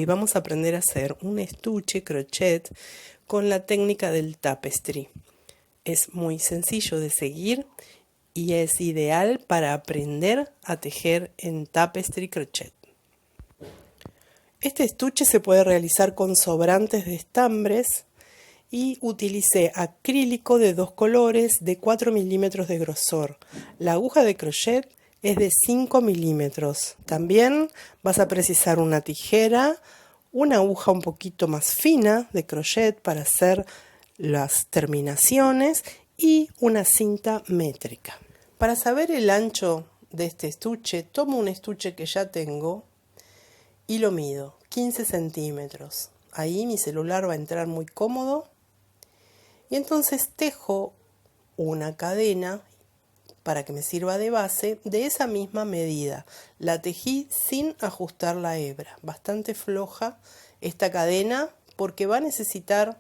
Hoy vamos a aprender a hacer un estuche crochet con la técnica del tapestry. Es muy sencillo de seguir y es ideal para aprender a tejer en tapestry crochet. Este estuche se puede realizar con sobrantes de estambres y utilicé acrílico de 2 colores de 4 milímetros de grosor. La aguja de crochet es de 5 milímetros. También vas a precisar una tijera, una aguja un poquito más fina de crochet para hacer las terminaciones y una cinta métrica. Para saber el ancho de este estuche, tomo un estuche que ya tengo y lo mido 15 centímetros. Ahí mi celular va a entrar muy cómodo. Y entonces tejo una cadena para que me sirva de base de esa misma medida. La tejí sin ajustar la hebra, bastante floja esta cadena porque va a necesitar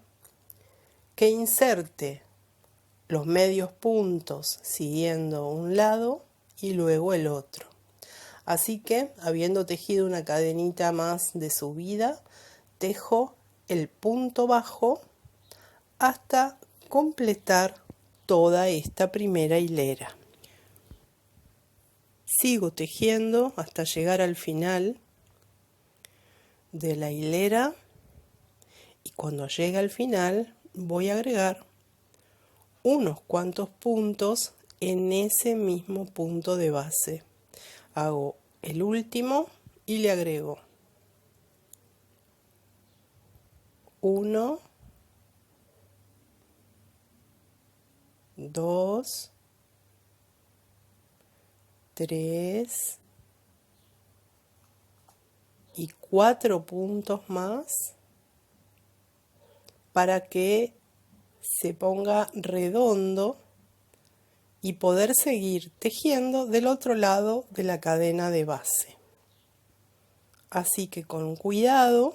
que inserte los medios puntos siguiendo un lado y luego el otro. Así que, habiendo tejido una cadenita más de subida, tejo el punto bajo hasta completar toda esta primera hilera. Sigo tejiendo hasta llegar al final de la hilera y cuando llegue al final voy a agregar unos cuantos puntos en ese mismo punto de base. Hago el último y le agrego 1, 2, 3 y 4 puntos más para que se ponga redondo y poder seguir tejiendo del otro lado de la cadena de base. Así que con cuidado,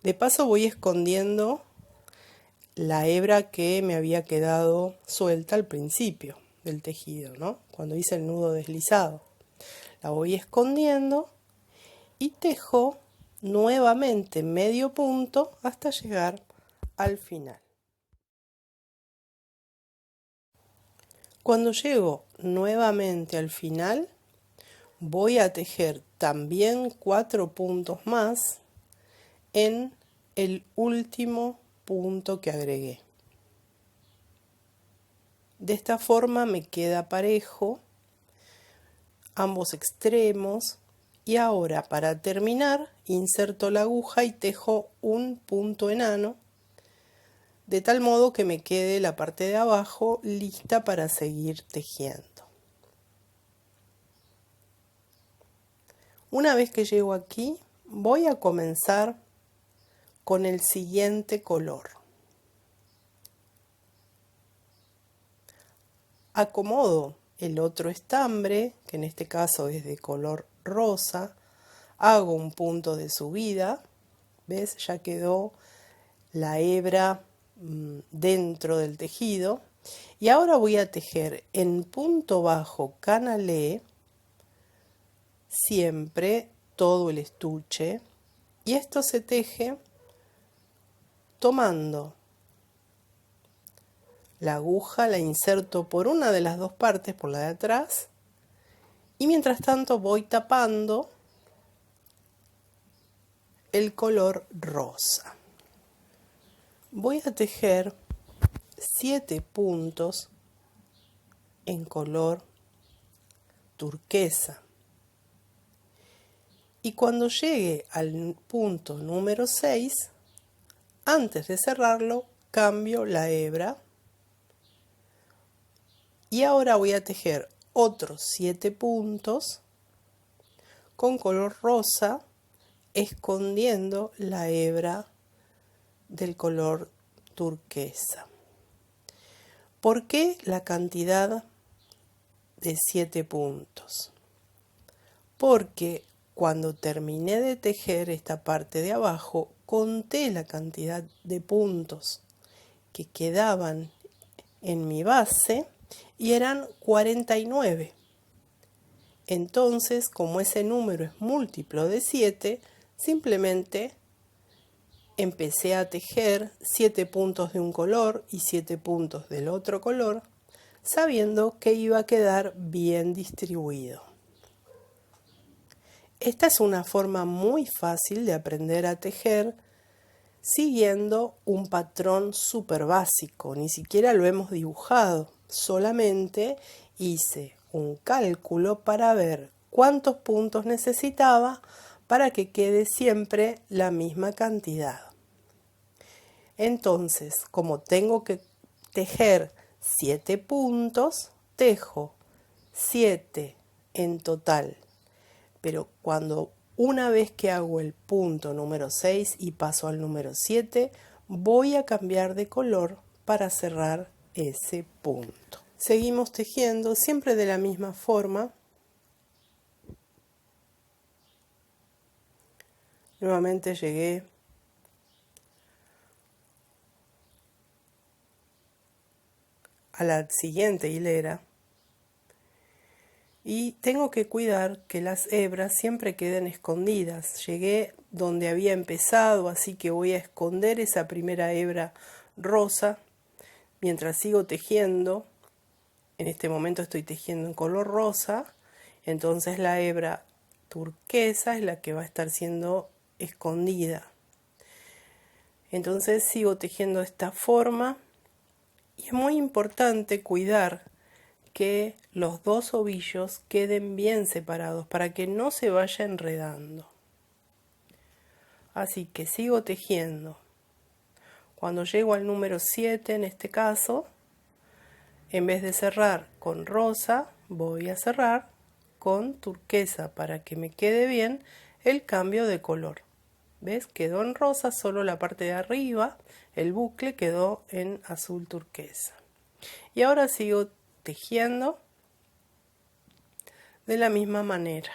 de paso voy escondiendo la hebra que me había quedado suelta al principio del tejido, ¿no? Cuando hice el nudo deslizado. La voy escondiendo y tejo nuevamente medio punto hasta llegar al final. Cuando llego nuevamente al final, voy a tejer también 4 puntos más en el último punto que agregué. De esta forma me queda parejo ambos extremos y ahora para terminar inserto la aguja y tejo un punto enano de tal modo que me quede la parte de abajo lista para seguir tejiendo. Una vez que llego aquí voy a comenzar con el siguiente color. Acomodo el otro estambre, que en este caso es de color rosa, hago un punto de subida, ¿ves? Ya quedó la hebra dentro del tejido y ahora voy a tejer en punto bajo canalé siempre todo el estuche y esto se teje tomando la aguja, la inserto por una de las dos partes, por la de atrás, y mientras tanto voy tapando el color rosa. Voy a tejer 7 puntos en color turquesa. Y cuando llegue al punto número 6, antes de cerrarlo, cambio la hebra. Y ahora voy a tejer otros 7 puntos con color rosa, escondiendo la hebra del color turquesa. ¿Por qué la cantidad de 7 puntos? Porque cuando terminé de tejer esta parte de abajo, conté la cantidad de puntos que quedaban en mi base y eran 49. Entonces, como ese número es múltiplo de 7, simplemente empecé a tejer 7 puntos de un color y 7 puntos del otro color, sabiendo que iba a quedar bien distribuido. Esta es una forma muy fácil de aprender a tejer siguiendo un patrón súper básico, ni siquiera lo hemos dibujado, solamente hice un cálculo para ver cuántos puntos necesitaba para que quede siempre la misma cantidad. Entonces, como tengo que tejer 7 puntos, tejo 7 en total, pero una vez que hago el punto número 6 y paso al número 7, voy a cambiar de color para cerrar ese punto. Seguimos tejiendo siempre de la misma forma. Nuevamente llegué a la siguiente hilera y tengo que cuidar que las hebras siempre queden escondidas. Llegué donde había empezado, así que voy a esconder esa primera hebra rosa mientras sigo tejiendo. En este momento estoy tejiendo en color rosa, entonces la hebra turquesa es la que va a estar siendo escondida. Entonces sigo tejiendo de esta forma y es muy importante cuidar que los dos ovillos queden bien separados para que no se vaya enredando. Así que sigo tejiendo. Cuando llego al número 7 en este caso, en vez de cerrar con rosa, voy a cerrar con turquesa para que me quede bien el cambio de color. ¿Ves? Quedó en rosa solo la parte de arriba, el bucle quedó en azul turquesa. Y ahora sigo tejiendo de la misma manera,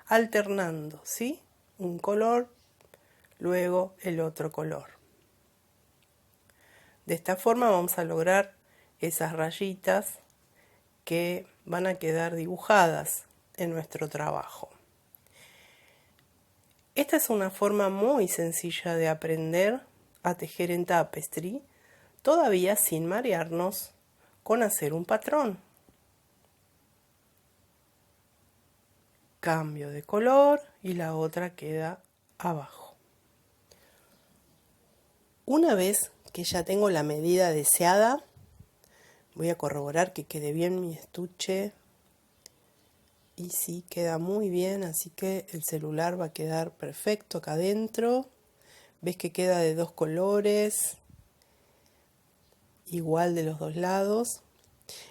alternando, ¿sí? Un color, luego el otro color. De esta forma vamos a lograr esas rayitas que van a quedar dibujadas en nuestro trabajo. Esta es una forma muy sencilla de aprender a tejer en tapestry, todavía sin marearnos con hacer un patrón. Cambio de color y la otra queda abajo. Una vez que ya tengo la medida deseada, voy a corroborar que quede bien mi estuche. Y sí, queda muy bien, así que el celular va a quedar perfecto acá adentro. Ves que queda de 2 colores, igual de los dos lados.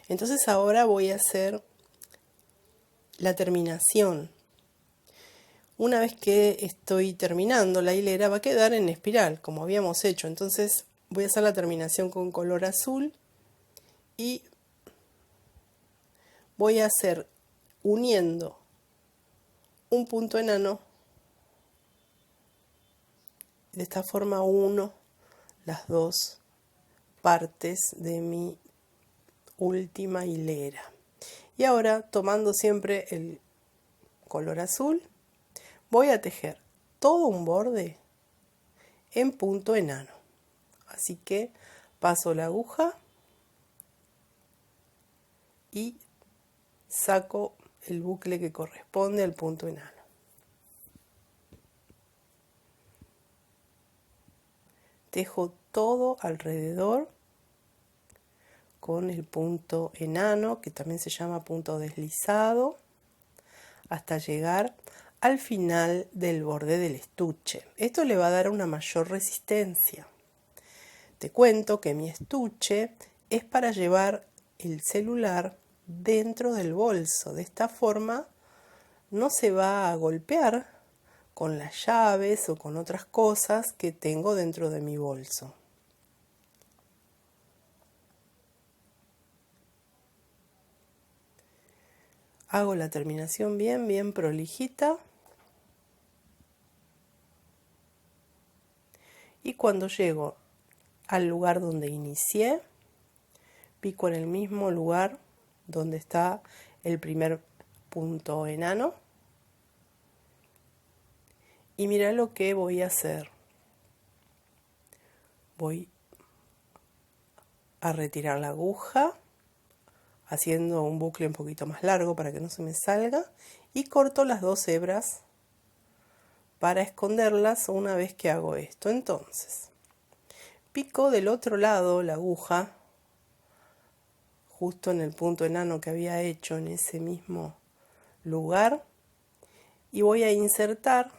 Entonces ahora voy a hacer la terminación. Una vez que estoy terminando, la hilera va a quedar en espiral, como habíamos hecho. Entonces voy a hacer la terminación con color azul y voy a hacer uniendo un punto enano. De esta forma uno las dos partes de mi última hilera. Y ahora, tomando siempre el color azul, voy a tejer todo un borde en punto enano. Así que paso la aguja y saco el bucle que corresponde al punto enano. Tejo todo alrededor con el punto enano, que también se llama punto deslizado, hasta llegar al final del borde del estuche. Esto le va a dar una mayor resistencia. Te cuento que mi estuche es para llevar el celular dentro del bolso. De esta forma no se va a golpear con las llaves o con otras cosas que tengo dentro de mi bolso. Hago la terminación bien prolijita. Y cuando llego al lugar donde inicié, pico en el mismo lugar donde está el primer punto enano Y mira lo que voy a hacer. Voy a retirar la aguja, haciendo un bucle un poquito más largo para que no se me salga, y corto las 2 hebras para esconderlas una vez que hago esto. Entonces, pico del otro lado la aguja, justo en el punto enano que había hecho en ese mismo lugar, y voy a insertar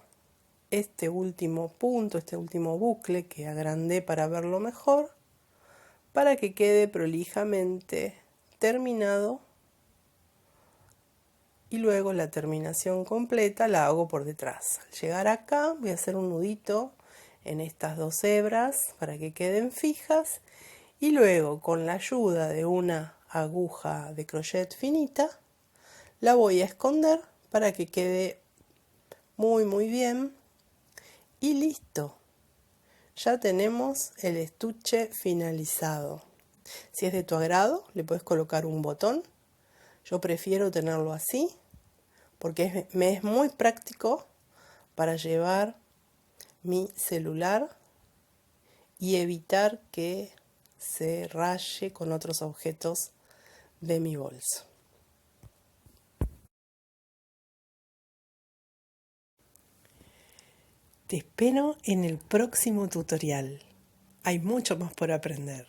este último punto, este último bucle que agrandé para verlo mejor, para que quede prolijamente terminado, y luego la terminación completa la hago por detrás. Al llegar acá voy a hacer un nudito en estas 2 hebras para que queden fijas, y luego con la ayuda de una aguja de crochet finita la voy a esconder para que quede muy bien, y listo. Ya tenemos el estuche finalizado. Si es de tu agrado, le puedes colocar un botón. Yo prefiero tenerlo así porque me es muy práctico para llevar mi celular y evitar que se raye con otros objetos de mi bolso. Te espero en el próximo tutorial. Hay mucho más por aprender.